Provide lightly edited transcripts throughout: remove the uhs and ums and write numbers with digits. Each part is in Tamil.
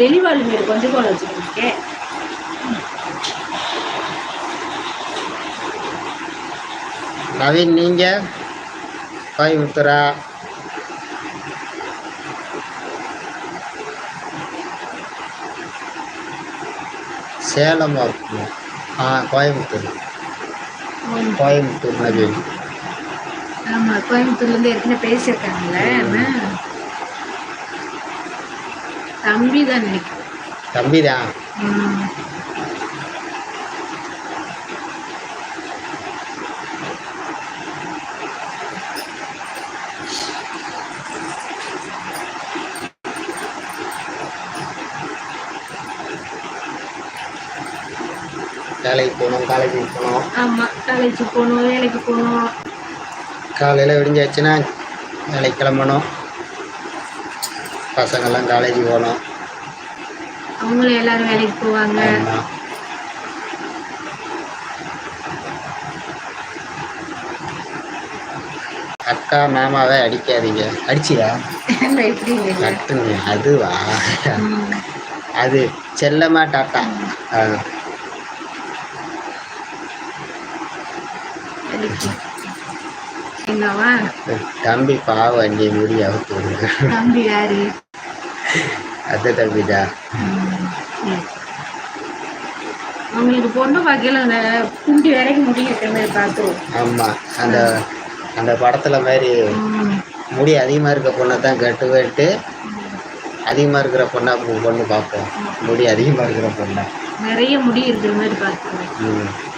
வெளிவாழ் மீன் கொஞ்சம் போல வச்சுருக்கேன். நவீன், நீங்க கோயம்புத்தூரா? சேலமா இருக்குமா? கோயம்புத்தூர். கோயம்புத்தூர் நவீன். ஆமா, கோயம்புத்தூர்லேருந்து ஏற்கனவே பேசியிருக்காங்கல்ல. தம்பி தான் நினைக்கிறேன். தம்பி தான். வேலைக்கு போகணும், காலேஜுக்கு போகணும். ஆமாம், காலேஜுக்கு போகணும், வேலைக்கு போகணும். காலையில் விடிஞ்சாச்சுன்னா வேலைக்கு கிளம்பணும். பசங்கள்லாம் காலேஜுக்கு போகணும். அவங்களும் எல்லாரும் வேலைக்கு போவாங்க. அக்கா மாமாவை அடிக்காதீங்க. அடிச்சியா? கட்டுங்க. அதுவா? அது செல்லமா டாட்டா. தம்பி பாவ அண்டி முடி அவுத்து. தம்பி யாரு? அது தம்பிதா. அவங்களுக்கு பொண்ணு பார்க்கல குண்டி வரைக்கும் முடி இருக்கிற மாதிரி பார்த்துருவோம். ஆமா, அந்த அந்த படத்துல மாதிரி முடி அதிகமா இருக்க பொண்ணை தான் கட்டுவேட்டு, அதிகமா இருக்கிற பொண்ணை பொண்ணு பார்ப்போம். முடி அதிகமா இருக்கிற பொண்ணை நிறைய முடி இருக்கிற மாதிரி பார்த்துருவோம்.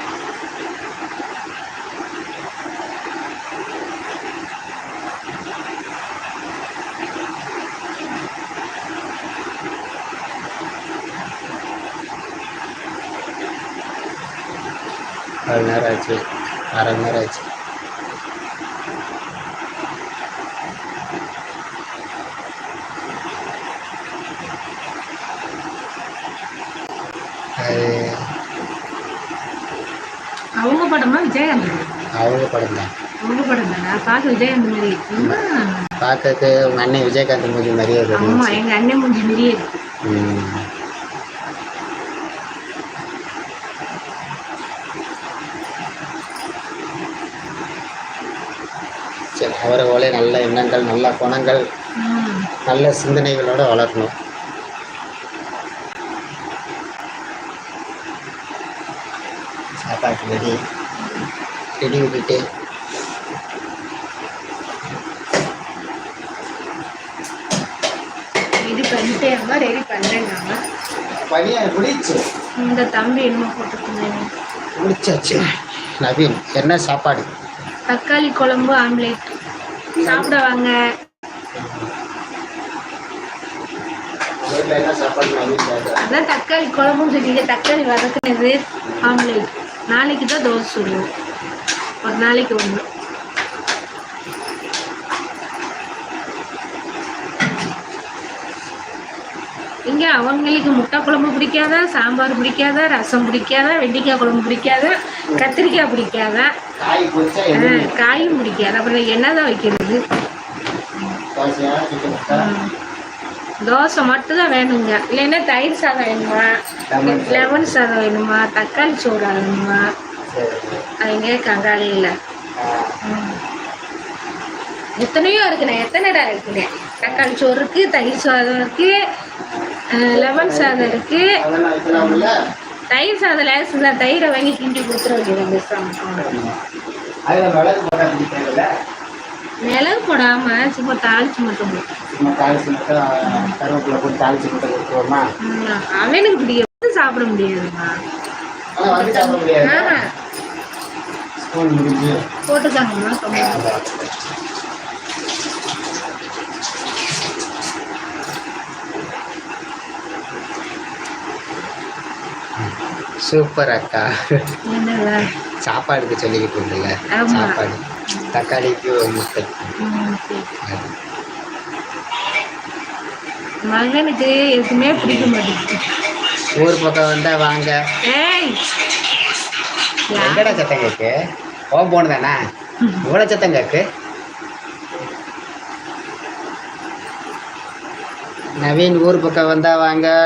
அரை நேரம் ஆச்சு, அரை நேரம் ஆச்சு. அவங்க படமா விஜயகாந்த்? அவங்க படம் தான். அவங்க படம் தானே? பார்க்க விஜயகாந்த் மாதிரி இருக்குங்களா? பார்க்கறதுக்கு உங்கள் அண்ணன் விஜயகாந்த் மூஞ்சி மாதிரியே இருக்கு. ஆமாம், எங்கள் அண்ணன் மூஞ்சி மாதிரியே இருக்கு. சரி, அவரை போல நல்ல எண்ணங்கள், நல்ல குணங்கள், நல்ல சிந்தனைகளோடு வளரணும். சாப்பாட்டு ரெடி ரெடி விட்டுட்டு ரெடி பண்ணிட்டேன். ரெடி பண்ணுறேன். பனியா முடிச்சு. இந்த தம்பி என்ன போட்டுருக்கேன்? முடிச்சாச்சு. நவீன், என்ன சாப்பாடு? தக்காளி குழம்பு, ஆம்லேட். சாப்பிட வாங்க. அதான் தக்காளி குழம்புன்னு சொல்லிங்க. தக்காளி வதக்குனது, ஆம்லேட். நாளைக்கு தான் தோசை சுடுவோம். ஒரு நாளைக்கு ஒன்று. இங்கே அவங்களுக்கு முட்டை குழம்பு பிடிக்காதா, சாம்பார் பிடிக்காதா, ரசம் பிடிக்காதா, வெண்டைக்காய் குழம்பு பிடிக்காதா, கத்திரிக்காய் பிடிக்காதா, காயும் பிடிக்காது. அப்புறம் என்னதான் வைக்கிறது? தோசை மட்டும்தான் வேணுங்க. இல்லைன்னா தயிர் சாதம் வேணுமா, லெமன் சாதம் வேணுமா, தக்காளி சோறு வேணுமா, அவங்க கங்காளியில் எத்தனையோ இருக்குண்ணே. எத்தனைடா இருக்குண்ணே? தக்காளி சோறு இருக்கு, தயிர் சாதம் இருக்கு, லெமன் சாதம் இருக்கு. தயிர் சாதம் லேசு தான். தயிரை வாங்கி கிண்டி கொடுத்துட வேண்டியது. மிளகு போடாம சும்மா தாளிச்சு மட்டும் அவனுக்கு பிடிக்கும். சாப்பிட முடியாதுமா. போட்டுக்காங்கம்மா. சூப்பர் அக்கா. சாப்பாடுக்கு சொல்லிக்கிட்டு இருந்தல, சாப்பாடு தக்காளிக்கு முட்டை. மகனுக்கு எதுவுமே பிடிக்க மாட்டேங்குது. ஊர் பக்கம் வந்தா வாங்க. எங்கடா சத்தம் கேக்கு? போன தானே இவ்வளோ சத்தம் கேக்கு? நவீன் ஊர் பக்கம் வந்தா வாங்க.